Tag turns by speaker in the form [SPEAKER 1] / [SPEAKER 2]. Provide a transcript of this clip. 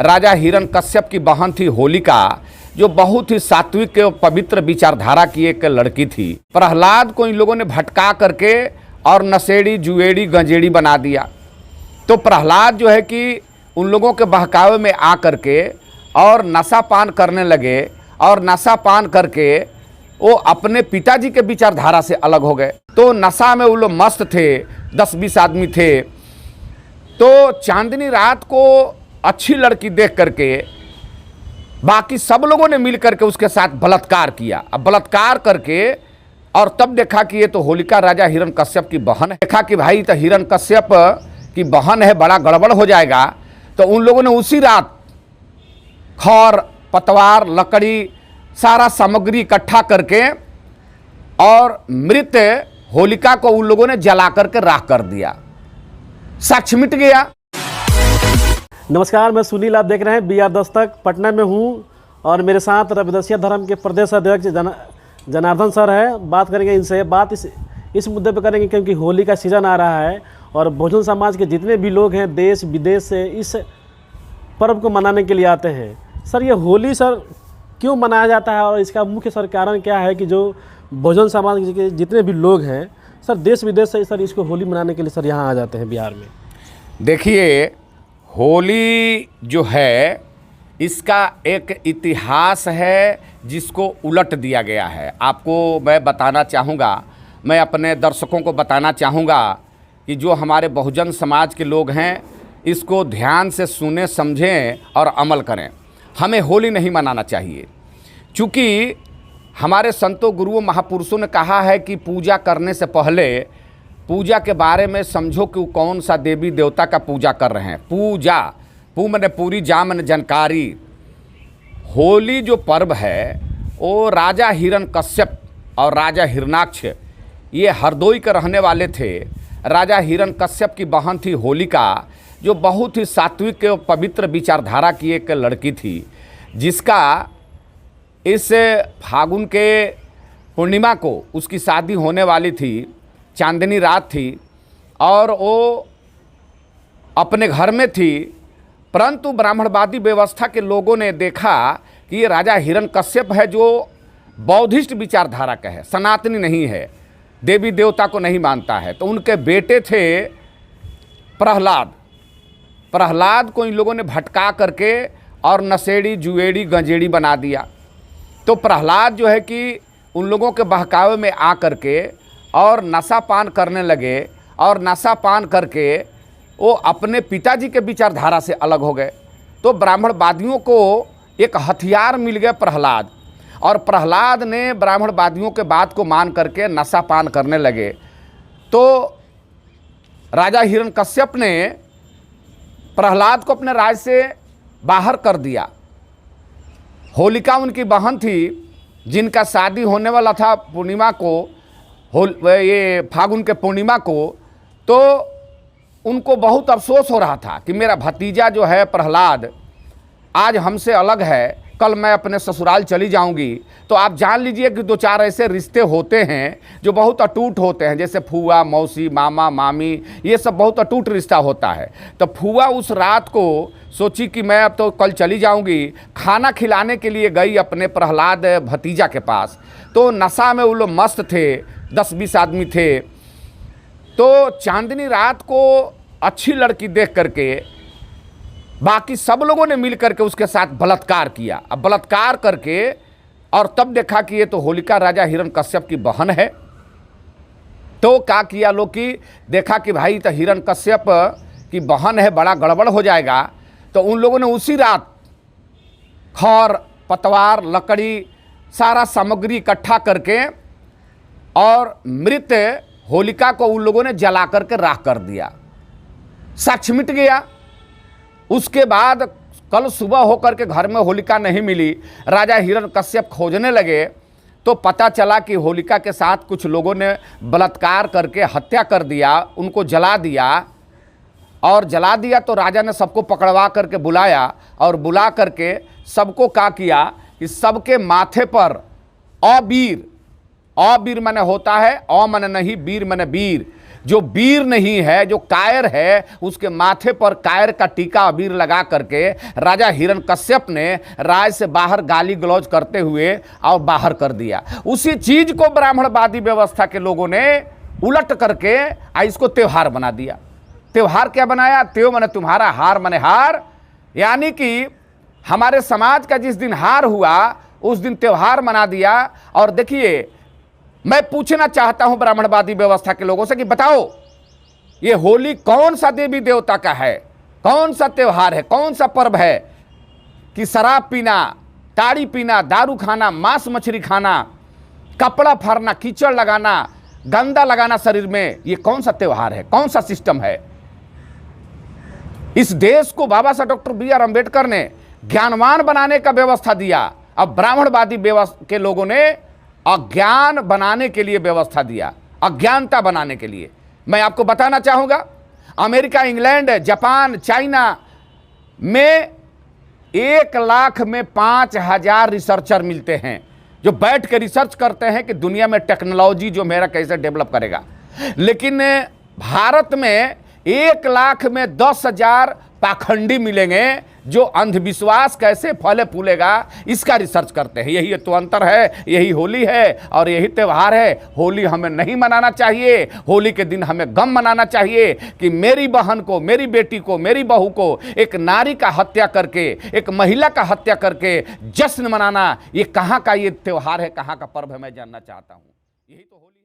[SPEAKER 1] राजा हिरण्यकश्यप की बहन थी होलिका, जो बहुत ही सात्विक और पवित्र विचारधारा की एक लड़की थी। प्रहलाद को इन लोगों ने भटका करके और नशेड़ी जुएड़ी गंजेड़ी बना दिया। तो प्रहलाद जो है कि उन लोगों के बहकावे में आ करके और नशा पान करने लगे, और नशा पान करके वो अपने पिताजी के विचारधारा से अलग हो गए। तो नशा में वो लोग मस्त थे, 10-20 आदमी थे। तो चांदनी रात को अच्छी लड़की देख करके बाकी सब लोगों ने मिल करके उसके साथ बलात्कार किया। अब बलात्कार करके और तब देखा कि ये तो होलिका राजा हिरण्यकश्यप की बहन है। देखा कि भाई तो हिरण्यकश्यप की बहन है, बड़ा गड़बड़ हो जाएगा। तो उन लोगों ने उसी रात खर पतवार लकड़ी सारा सामग्री इकट्ठा करके और मृत होलिका को उन लोगों ने जला करके राख कर दिया। साक्ष्य मिट गया।
[SPEAKER 2] नमस्कार, मैं सुनील, आप देख रहे हैं BR दस्तक। पटना में हूँ और मेरे साथ रविदासिया धर्म के प्रदेश अध्यक्ष जनार्दन सर है। बात करेंगे इनसे, बात इस मुद्दे पे करेंगे क्योंकि होली का सीज़न आ रहा है और बहुजन समाज के जितने भी लोग हैं देश विदेश से इस पर्व को मनाने के लिए आते हैं। सर, ये होली सर क्यों मनाया जाता है और इसका मुख्य सर कारण क्या है कि जो बहुजन समाज के जितने भी लोग हैं सर देश विदेश से सर इसको होली मनाने के लिए सर यहाँ आ जाते हैं बिहार में?
[SPEAKER 1] देखिए, होली जो है इसका एक इतिहास है जिसको उलट दिया गया है। आपको मैं बताना चाहूँगा, मैं अपने दर्शकों को बताना चाहूँगा कि जो हमारे बहुजन समाज के लोग हैं इसको ध्यान से सुने, समझें और अमल करें। हमें होली नहीं मनाना चाहिए, क्योंकि हमारे संतों गुरुओं महापुरुषों ने कहा है कि पूजा करने से पहले पूजा के बारे में समझो कि कौन सा देवी देवता का पूजा कर रहे हैं। पूजा, पू मने पूरी, जा मने जानकारी। होली जो पर्व है वो राजा हिरण्यकश्यप और राजा हिरण्याक्ष ये हरदोई के रहने वाले थे। राजा हिरण्यकश्यप की बहन थी होलिका, जो बहुत ही सात्विक और पवित्र विचारधारा की एक लड़की थी, जिसका इस फागुन के पूर्णिमा को उसकी शादी होने वाली थी। चांदनी रात थी और वो अपने घर में थी, परंतु ब्राह्मणवादी व्यवस्था के लोगों ने देखा कि ये राजा हिरण्यकश्यप है जो बौद्धिस्ट विचारधारा का है, सनातनी नहीं है, देवी देवता को नहीं मानता है। तो उनके बेटे थे प्रहलाद। प्रहलाद को इन लोगों ने भटका करके और नशेड़ी जुएड़ी गंजेड़ी बना दिया। तो प्रहलाद जो है कि उन लोगों के बहकावे में आ करके और नशा पान करने लगे, और नशा पान करके वो अपने पिताजी के विचारधारा से अलग हो गए। तो ब्राह्मणवादियों को एक हथियार मिल गया प्रहलाद, और प्रहलाद ने ब्राह्मणवादियों के बात को मान करके नशा पान करने लगे। तो राजा हिरण्यकश्यप ने प्रहलाद को अपने राज्य से बाहर कर दिया। होलिका उनकी बहन थी, जिनका शादी होने वाला था पूर्णिमा को, ये फागुन के पूर्णिमा को। तो उनको बहुत अफसोस हो रहा था कि मेरा भतीजा जो है प्रहलाद आज हमसे अलग है, कल मैं अपने ससुराल चली जाऊंगी। तो आप जान लीजिए कि 2-4 ऐसे रिश्ते होते हैं जो बहुत अटूट होते हैं, जैसे फूआ, मौसी, मामा, मामी, ये सब बहुत अटूट रिश्ता होता है। तो फूआ उस रात को सोची कि मैं अब तो कल चली जाऊंगी, खाना खिलाने के लिए गई अपने प्रहलाद भतीजा के पास। तो नशा में वो लोग मस्त थे, 10-20 आदमी थे। तो चांदनी रात को अच्छी लड़की देख करके बाकी सब लोगों ने मिल करके उसके साथ बलात्कार किया। अब बलात्कार करके और तब देखा कि ये तो होलिका राजा हिरण्यकश्यप की बहन है। तो क्या किया लोग कि देखा कि भाई तो हिरण्यकश्यप की बहन है, बड़ा गड़बड़ हो जाएगा। तो उन लोगों ने उसी रात खर पतवार लकड़ी सारा सामग्री इकट्ठा करके और मृत होलिका को उन लोगों ने जला करके राख कर दिया। साक्ष्य मिट गया। उसके बाद कल सुबह होकर के घर में होलिका नहीं मिली। राजा हिरण्यकश्यप खोजने लगे तो पता चला कि होलिका के साथ कुछ लोगों ने बलात्कार करके हत्या कर दिया, उनको जला दिया। और जला दिया तो राजा ने सबको पकड़वा करके बुलाया, और बुला करके सबको क्या किया कि सबके माथे पर अबीर, अबीर माने होता है, अ माने नहीं, बीर माने वीर, जो वीर नहीं है, जो कायर है, उसके माथे पर कायर का टीका अबीर लगा करके राजा हिरण्यकश्यप ने राज से बाहर गाली गलौज करते हुए और बाहर कर दिया। उसी चीज को ब्राह्मणवादी व्यवस्था के लोगों ने उलट करके इसको त्योहार बना दिया। त्योहार क्या बनाया? त्यों माने तुम्हारा, हार माने हार, यानी कि हमारे समाज का जिस दिन हार हुआ उस दिन त्योहार मना दिया। और देखिए, मैं पूछना चाहता हूं ब्राह्मणवादी व्यवस्था के लोगों से कि बताओ, ये होली कौन सा देवी देवता का है, कौन सा त्योहार है, कौन सा पर्व है कि शराब पीना, ताड़ी पीना, दारू खाना, मांस मछली खाना, कपड़ा फाड़ना, कीचड़ लगाना, गंदा लगाना शरीर में, ये कौन सा त्योहार है, कौन सा सिस्टम है? इस देश को बाबा साहब डॉक्टर बी.आर. अम्बेडकर ने ज्ञानवान बनाने का व्यवस्था दिया। अब ब्राह्मणवादी व्यवस्था के लोगों ने अज्ञान बनाने के लिए व्यवस्था दिया, अज्ञानता बनाने के लिए। मैं आपको बताना चाहूंगा, अमेरिका, इंग्लैंड, जापान, चाइना में 1 लाख में 5,000 रिसर्चर मिलते हैं जो बैठ के रिसर्च करते हैं कि दुनिया में टेक्नोलॉजी जो मेरा कैसे डेवलप करेगा। लेकिन भारत में 1 लाख में 10,000 पाखंडी मिलेंगे जो अंधविश्वास कैसे फले फूलेगा इसका रिसर्च करते हैं। यही तो अंतर है, यही होली है और यही त्यौहार है। होली हमें नहीं मनाना चाहिए। होली के दिन हमें गम मनाना चाहिए कि मेरी बहन को, मेरी बेटी को, मेरी बहू को एक नारी का हत्या करके, एक महिला का हत्या करके जश्न मनाना, ये कहाँ का ये त्यौहार है, कहाँ का पर्व है, मैं जानना चाहता हूँ। यही तो होली